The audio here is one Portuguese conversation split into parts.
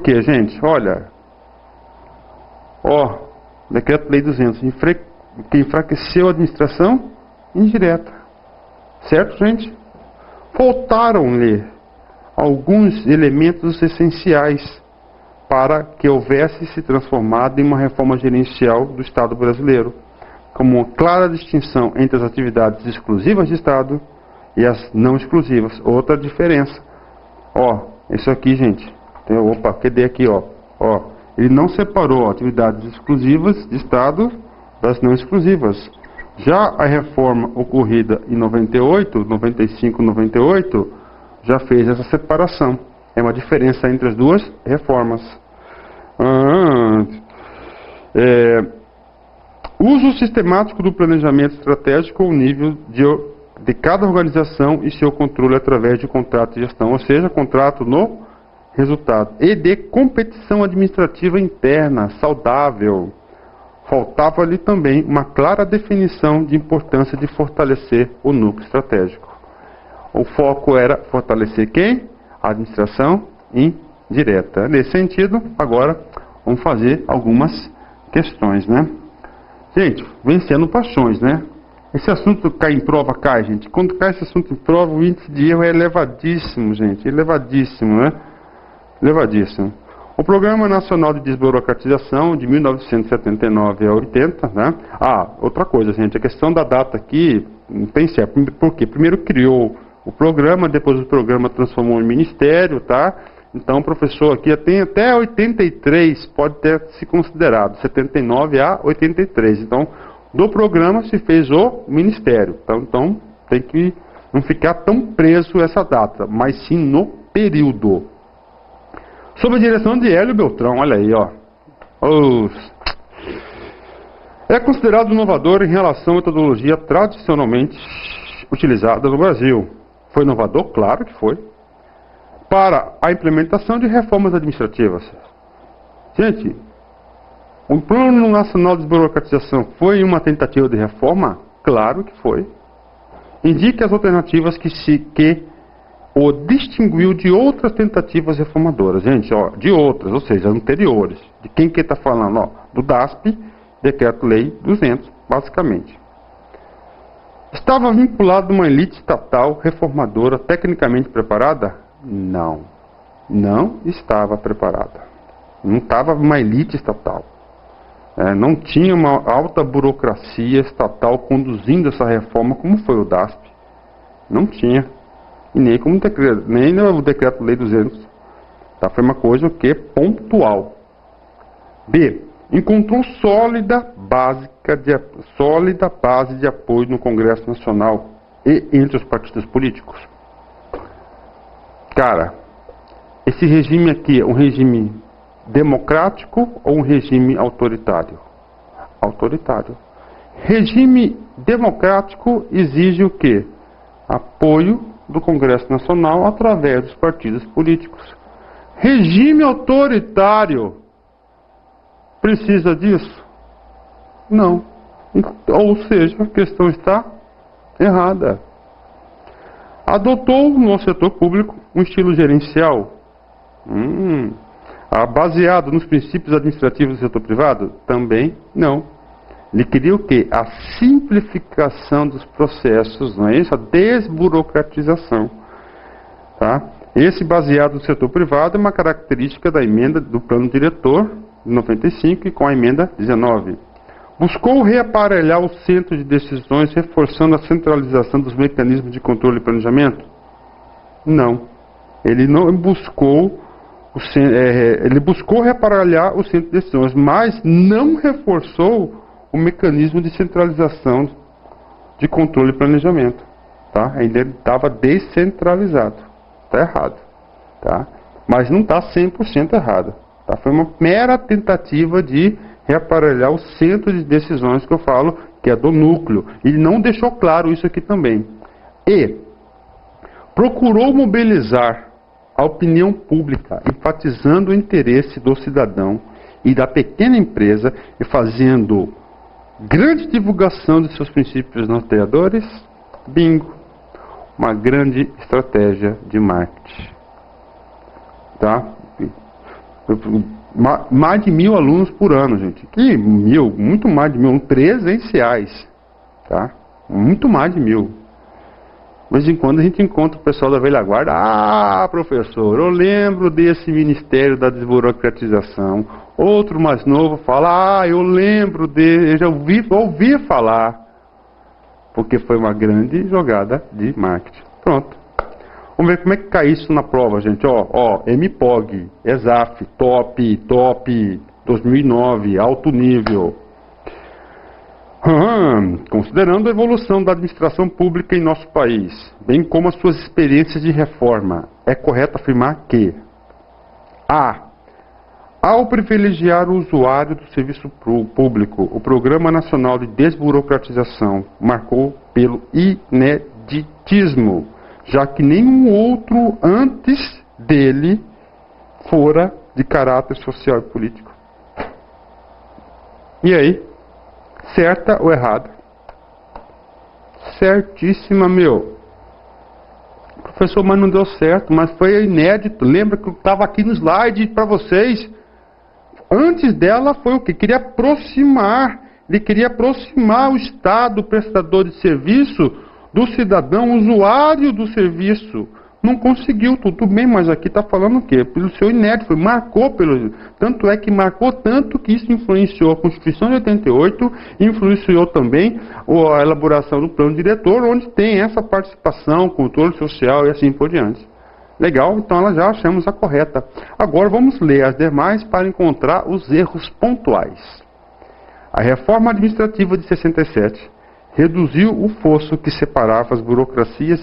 que, gente? Olha, ó, Decreto-Lei 200, que enfraqueceu a administração indireta. Certo, gente? Faltaram-lhe alguns elementos essenciais para que houvesse se transformado em uma reforma gerencial do Estado brasileiro, como uma clara distinção entre as atividades exclusivas de Estado e as não exclusivas. Outra diferença. Ó, isso aqui, gente. Opa, cadê aqui, ó? Ó, ele não separou atividades exclusivas de Estado das não exclusivas. Já a reforma ocorrida em 98, 95, 98, já fez essa separação. É uma diferença entre as duas reformas. Uso sistemático do planejamento estratégico ao nível de cada organização e seu controle através de contrato de gestão, ou seja, contrato no resultado. E de competição administrativa interna, saudável. Faltava-lhe também uma clara definição de importância de fortalecer o núcleo estratégico. O foco era fortalecer quem? A administração indireta. Nesse sentido, agora vamos fazer algumas questões, né? Gente, vencendo paixões, né? Esse assunto cai em prova, cai, gente. Quando cai esse assunto em prova, o índice de erro é elevadíssimo, gente. Elevadíssimo, né? Elevadíssimo. O Programa Nacional de Desburocratização, de 1979 a 80, né? Ah, outra coisa, gente. A questão da data aqui, não tem certo. Por quê? Primeiro criou o programa, depois o programa transformou em ministério, tá? Então o professor aqui tem até 83, pode ter se considerado, 79 a 83. Então, do programa se fez o ministério. Então tem que não ficar tão preso essa data, mas sim no período. Sob a direção de Hélio Beltrão, olha aí, ó. É considerado inovador em relação à metodologia tradicionalmente utilizada no Brasil. Foi inovador? Claro que foi. Para a implementação de reformas administrativas. Gente, o Plano Nacional de Desburocratização foi uma tentativa de reforma? Claro que foi. Indique as alternativas que o distinguiu de outras tentativas reformadoras. Gente, ó, de outras, ou seja, anteriores. De quem que está falando? Ó, do DASP, Decreto-Lei 200, basicamente. Estava vinculado a uma elite estatal reformadora tecnicamente preparada? Não. Não estava preparada. Não estava uma elite estatal. Não tinha uma alta burocracia estatal conduzindo essa reforma como foi o DASP. Não tinha. E nem como nem no Decreto-Lei 200. Tá? Foi uma coisa que pontual. B. Encontrou sólida base de apoio no Congresso Nacional e entre os partidos políticos. Cara, esse regime aqui é um regime democrático ou um regime autoritário? Autoritário. Regime democrático exige o quê? Apoio do Congresso Nacional através dos partidos políticos. Regime autoritário precisa disso? Não. Ou seja, a questão está errada. Adotou no setor público um estilo gerencial? Baseado nos princípios administrativos do setor privado? Também não. Ele queria o quê? A simplificação dos processos, não é isso? A desburocratização. Tá? Esse baseado no setor privado é uma característica da emenda do plano diretor de 95 e com a emenda 19. Buscou reaparelhar o centro de decisões, reforçando a centralização dos mecanismos de controle e planejamento? Não. Ele não buscou, ele buscou reaparelhar o centro de decisões, mas não reforçou o mecanismo de centralização de controle e planejamento. Tá? Ainda estava descentralizado. Está errado. Tá? Mas não está 100% errado. Tá? Foi uma mera tentativa de reaparelhar o centro de decisões que eu falo, que é do núcleo. Ele não deixou claro isso aqui também. E procurou mobilizar a opinião pública, enfatizando o interesse do cidadão e da pequena empresa e fazendo grande divulgação de seus princípios norteadores. Bingo! Uma grande estratégia de marketing. Tá? Mais de 1.000 alunos por ano, gente. Que 1.000, muito mais de 1.000, presenciais, tá? Muito mais de 1.000. De vez em quando a gente encontra o pessoal da velha guarda. Ah, professor, eu lembro desse Ministério da Desburocratização. Outro mais novo fala, eu lembro dele, eu já ouvi falar. Porque foi uma grande jogada de marketing. Pronto. Vamos ver como é que cai isso na prova, gente. MPOG, ESAF, top, 2009, alto nível. Considerando a evolução da administração pública em nosso país, bem como as suas experiências de reforma, é correto afirmar que ao privilegiar o usuário do serviço público, o Programa Nacional de Desburocratização marcou pelo ineditismo, já que nenhum outro antes dele fora de caráter social e político. E aí? Certa ou errada? Certíssima, meu. Professor, mas não deu certo, mas foi inédito. Lembra que eu estava aqui no slide para vocês. Antes dela foi o que? Queria aproximar. Ele queria aproximar o Estado, o prestador de serviço, do cidadão, usuário do serviço. Não conseguiu, tudo bem, mas aqui está falando o quê? Pelo seu inédito, marcou pelo... Tanto é que marcou tanto que isso influenciou a Constituição de 88, influenciou também a elaboração do plano diretor, onde tem essa participação, controle social e assim por diante. Legal, então ela já achamos a correta. Agora vamos ler as demais para encontrar os erros pontuais. A reforma administrativa de 67 reduziu o fosso que separava as burocracias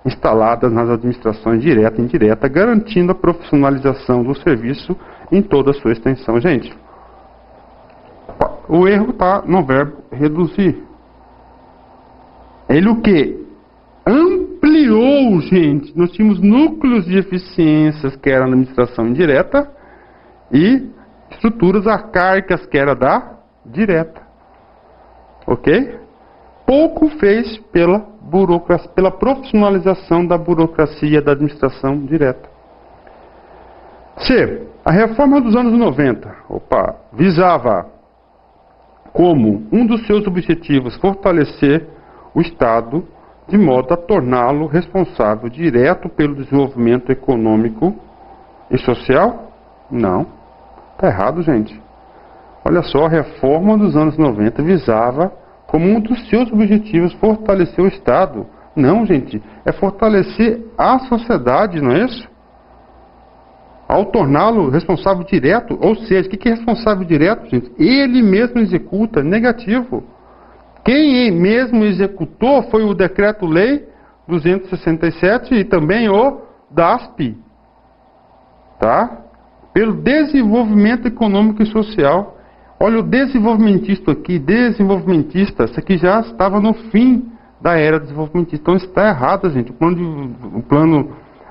instaladas nas administrações direta e indireta, garantindo a profissionalização do serviço em toda a sua extensão. Gente, o erro está no verbo reduzir. Ele o quê? Ampliou, gente. Nós tínhamos núcleos de eficiências, que era na administração indireta, e estruturas arcaicas, que era da direta. Ok? Pouco fez pela burocracia, pela profissionalização da burocracia da administração direta. C. A reforma dos anos 90 visava como um dos seus objetivos fortalecer o Estado de modo a torná-lo responsável direto pelo desenvolvimento econômico e social? Não. Está errado, gente. Olha só, a reforma dos anos 90 visava como um dos seus objetivos fortalecer o Estado. Não, gente, é fortalecer a sociedade, não é isso? Ao torná-lo responsável direto, ou seja, o que é responsável direto, gente? Ele mesmo executa, negativo. Quem mesmo executou foi o Decreto-Lei 267 e também o DASP, tá? Pelo desenvolvimento econômico e social. Olha o desenvolvimentista aqui, isso aqui já estava no fim da era desenvolvimentista. Então está errado, gente.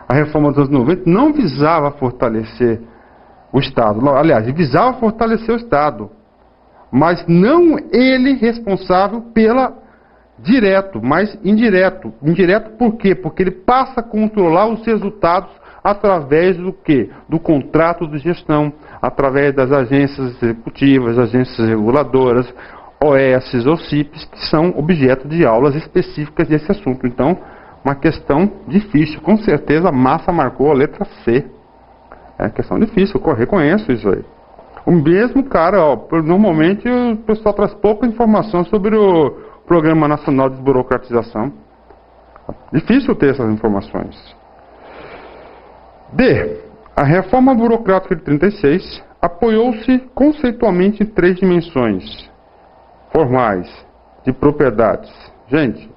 A reforma dos anos 90 não visava fortalecer o Estado. Aliás, visava fortalecer o Estado. Mas não ele responsável pela direto, mas indireto. Indireto por quê? Porque ele passa a controlar os resultados através do quê? Do contrato de gestão, através das agências executivas, agências reguladoras, OS ou CIPs, que são objeto de aulas específicas desse assunto. Então, uma questão difícil. Com certeza a massa marcou a letra C. É questão difícil, eu reconheço isso aí. O mesmo cara, normalmente o pessoal traz pouca informação sobre o Programa Nacional de Desburocratização. Difícil ter essas informações. D. A reforma burocrática de 36 apoiou-se conceitualmente em 3 dimensões formais de propriedades. Gente,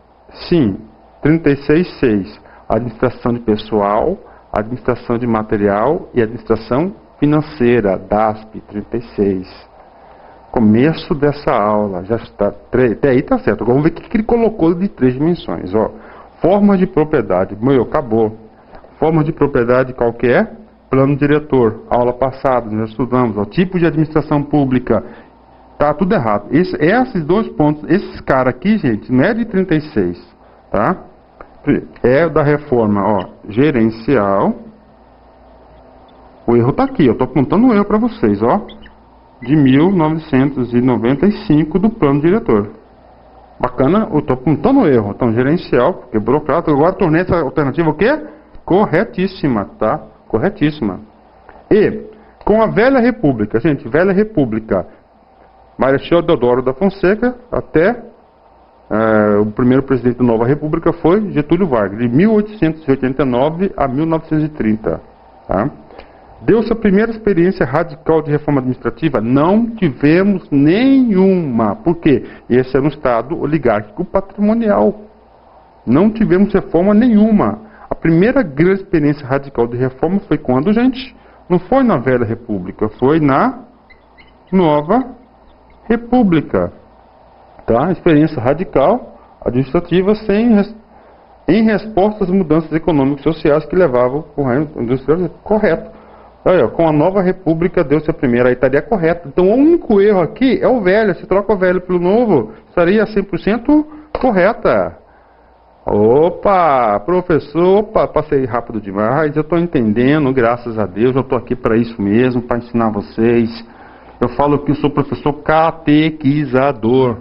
sim, 36.6. Administração de pessoal, administração de material e administração financeira, DASP 36. Começo dessa aula, já está, até aí está certo. Agora vamos ver o que ele colocou de 3 dimensões. Forma de propriedade, acabou. Forma de propriedade qualquer, plano diretor, aula passada, nós estudamos, tipo de administração pública, tá tudo errado. Esses 2 pontos, esses caras aqui, gente, não é de 36, tá? É da reforma, gerencial, O erro está aqui, eu estou apontando um erro para vocês, ó. De 1995 do plano diretor. Bacana, eu estou apontando o erro. Então, gerencial, porque burocrata, agora tornei essa alternativa o quê? Corretíssima, tá? Corretíssima. E, com a velha república, gente, velha república, Marechal Deodoro da Fonseca, até o primeiro presidente da nova república foi Getúlio Vargas, de 1889 a 1930, tá? Deu-se a primeira experiência radical de reforma administrativa? Não tivemos nenhuma. Por quê? Esse era um Estado oligárquico patrimonial. Não tivemos reforma nenhuma. A primeira grande experiência radical de reforma foi quando, gente? Não foi na velha república, foi na nova república. Tá? Experiência radical administrativa em resposta às mudanças econômicas e sociais que levavam o reino industrial. Correto. Olha, com a nova república deu-se a primeira, aí estaria correto. Então o único erro aqui é o velho. Se troca o velho pelo novo, estaria 100% correta. Opa, professor, opa, passei rápido demais. Eu estou entendendo, graças a Deus, eu estou aqui para isso mesmo, para ensinar vocês. Eu falo que eu sou professor catequizador.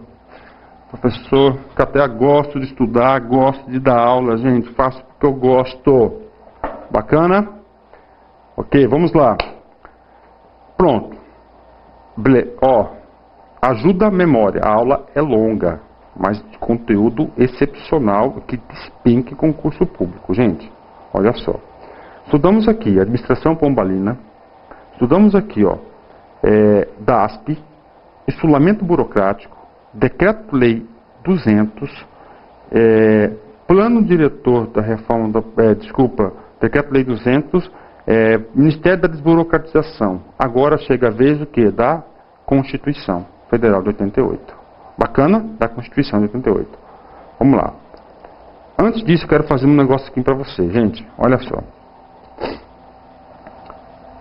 Professor, que até gosto de estudar, gosto de dar aula, gente, faço porque eu gosto. Bacana? Ok, vamos lá. Pronto. Ó, ajuda a memória. A aula é longa, mas de conteúdo excepcional que despenque concurso público. Gente, olha só. Estudamos aqui administração pombalina. Estudamos aqui, ó, DASP, estulamento burocrático, decreto-lei 200, plano diretor da reforma da, decreto-lei 200, Ministério da Desburocratização. Agora chega a vez o que? Da Constituição Federal de 88. Bacana? Da Constituição de 88. Vamos lá. Antes disso, eu quero fazer um negócio aqui para vocês, gente. Olha só.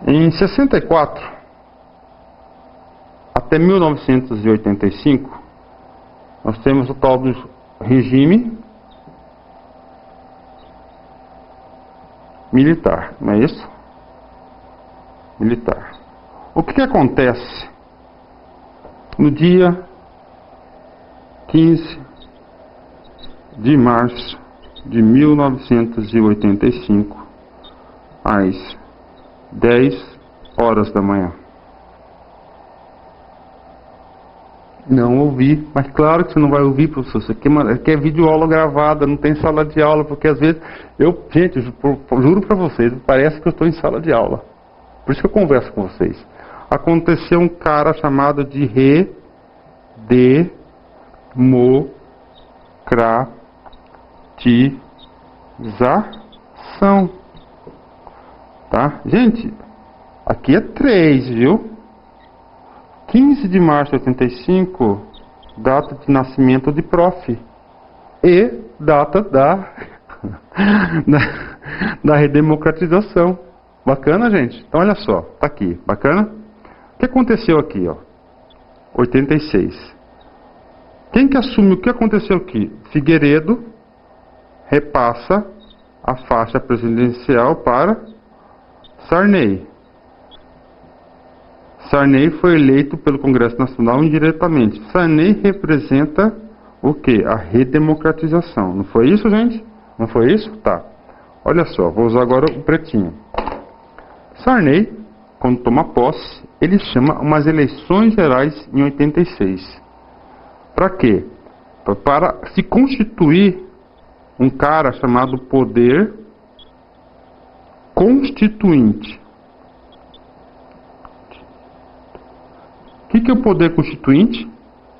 Em 64 até 1985, nós temos o tal do regime militar, não é isso? Militar. O que acontece no dia 15 de março de 1985, às 10 horas da manhã? Não ouvi, mas claro que você não vai ouvir, professor. Isso aqui é videoaula gravada, não tem sala de aula, porque às vezes gente, juro para vocês, parece que eu estou em sala de aula. Por isso que eu converso com vocês. Aconteceu um cara chamado de redemocratização. Tá? Gente, aqui é 3, viu? 15 de março de 85, data de nascimento de prof. E data da redemocratização. Bacana, gente? Então, olha só, tá aqui, bacana? O que aconteceu aqui, ó? 86. Quem que assume o que aconteceu aqui? Figueiredo repassa a faixa presidencial para Sarney. Sarney foi eleito pelo Congresso Nacional indiretamente. Sarney representa o que? A redemocratização. Não foi isso, gente? Não foi isso? Tá. Olha só, vou usar agora o pretinho. Sarney, quando toma posse, ele chama umas eleições gerais em 86. Para quê? Para se constituir um cara chamado Poder Constituinte. O que é o Poder Constituinte?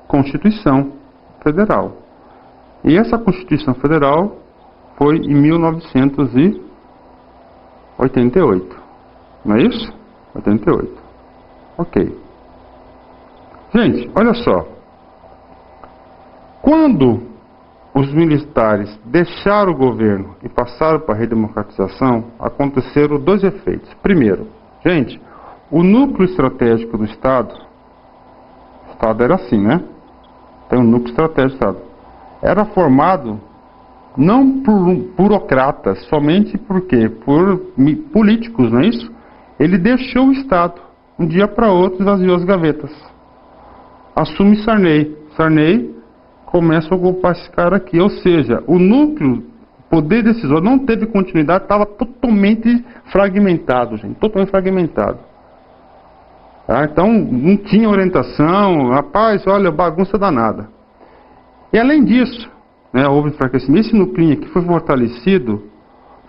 Constituição Federal. E essa Constituição Federal foi em 1988. Não é isso? 88. Ok. Gente, olha só. Quando os militares deixaram o governo e passaram para a redemocratização, aconteceram 2 efeitos. Primeiro, gente, o núcleo estratégico do Estado era assim, né? Tem um núcleo estratégico do Estado. Era formado não por burocratas, somente por quê? Por políticos, não é isso? Ele deixou o Estado. Um dia para outro esvaziou as gavetas. Assume Sarney. Sarney começa a ocupar esse cara aqui. Ou seja, o núcleo, poder decisório, não teve continuidade, estava totalmente fragmentado, gente. Totalmente fragmentado. Tá? Então, não tinha orientação. Rapaz, olha, bagunça danada. E além disso, né, houve enfraquecimento. Esse núcleo aqui foi fortalecido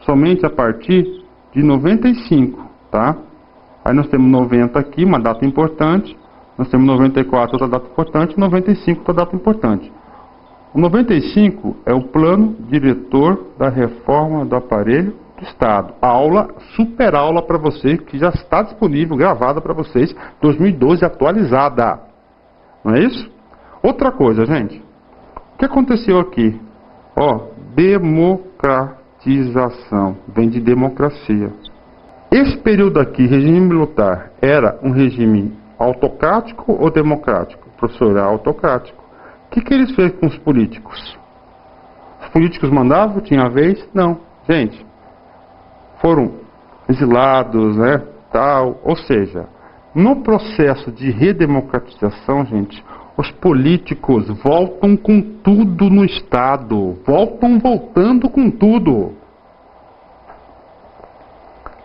somente a partir de 95, tá? Aí nós temos 90 aqui, uma data importante. Nós temos 94, outra data importante. 95, outra data importante. O 95 é o plano diretor da reforma do aparelho do Estado. Aula, super aula para vocês, que já está disponível, gravada para vocês, 2012, atualizada. Não é isso? Outra coisa, gente. O que aconteceu aqui? Ó, democratização. Vem de democracia. Esse período aqui, regime militar, era um regime autocrático ou democrático? Professor, é autocrático. O que eles fez com os políticos? Os políticos mandavam? Tinha vez? Não. Gente, foram exilados, né? Tal. Ou seja, no processo de redemocratização, gente, os políticos voltam com tudo no Estado. Voltando com tudo.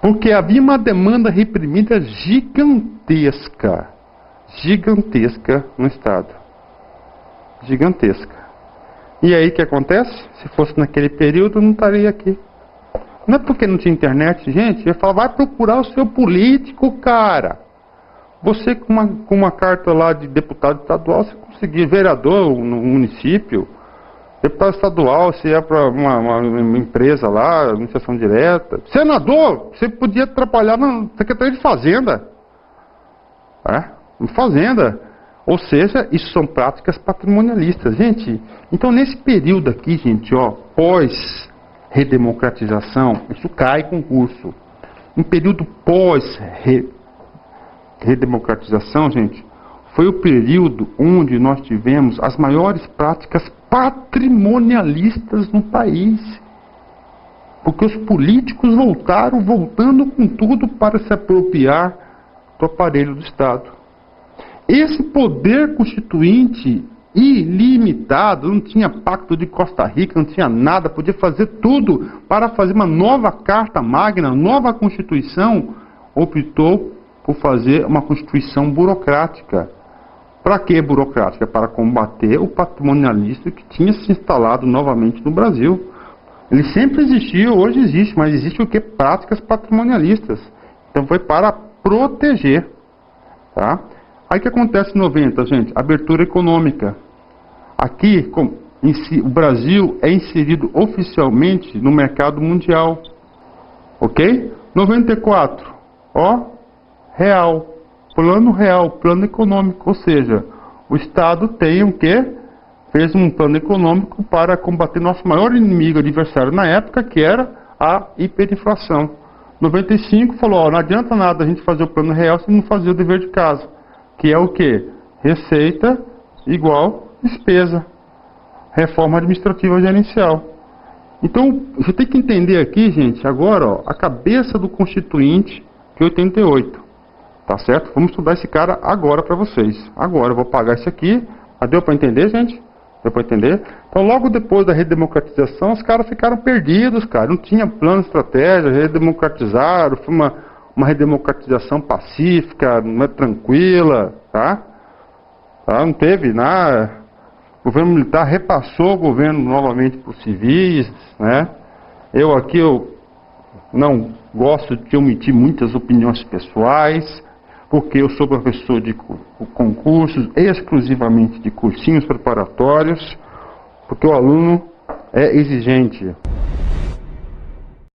Porque havia uma demanda reprimida gigantesca. Gigantesca no Estado. Gigantesca. E aí o que acontece? Se fosse naquele período, eu não estaria aqui. Não é porque não tinha internet, gente. Eu ia falar, vai procurar o seu político, cara. Você com uma carta lá de deputado estadual, você conseguia vereador no município. Deputado estadual, você ia para uma empresa lá, administração direta. Senador, você podia trabalhar na Secretaria de Fazenda. Fazenda. Ou seja, isso são práticas patrimonialistas. Gente, então nesse período aqui, gente, ó, pós-redemocratização, isso cai concurso. Em período pós-redemocratização, gente, foi o período onde nós tivemos as maiores práticas patrimonialistas no país. Porque os políticos voltando com tudo para se apropriar do aparelho do Estado. Esse poder constituinte ilimitado, não tinha pacto de Costa Rica, não tinha nada, podia fazer tudo para fazer uma nova Carta Magna, nova Constituição, optou por fazer uma Constituição burocrática. Para que burocrática? Para combater o patrimonialismo que tinha se instalado novamente no Brasil. Ele sempre existiu, hoje existe, mas existe o que? Práticas patrimonialistas. Então foi para proteger. Tá? Aí o que acontece em 90, gente? Abertura econômica. Aqui, o Brasil é inserido oficialmente no mercado mundial. Ok? 94, ó, real. Plano real, plano econômico. Ou seja, o Estado tem o quê? Fez um plano econômico para combater nosso maior inimigo adversário na época, que era a hiperinflação. 95 falou, ó, não adianta nada a gente fazer o plano real se não fazer o dever de casa. Que é o que? Receita igual despesa. Reforma administrativa gerencial. Então, você tem que entender aqui, gente, agora, ó, a cabeça do Constituinte de 88. Tá certo? Vamos estudar esse cara agora para vocês. Agora, eu vou apagar isso aqui. Deu para entender, gente? Deu para entender? Então, logo depois da redemocratização, os caras ficaram perdidos, cara. Não tinha plano, estratégia, redemocratizaram, foi uma redemocratização pacífica, não é tranquila, tá? Não teve nada. O governo militar repassou o governo novamente para os civis, né? Eu não gosto de omitir muitas opiniões pessoais, porque eu sou professor de concursos, exclusivamente de cursinhos preparatórios, porque o aluno é exigente.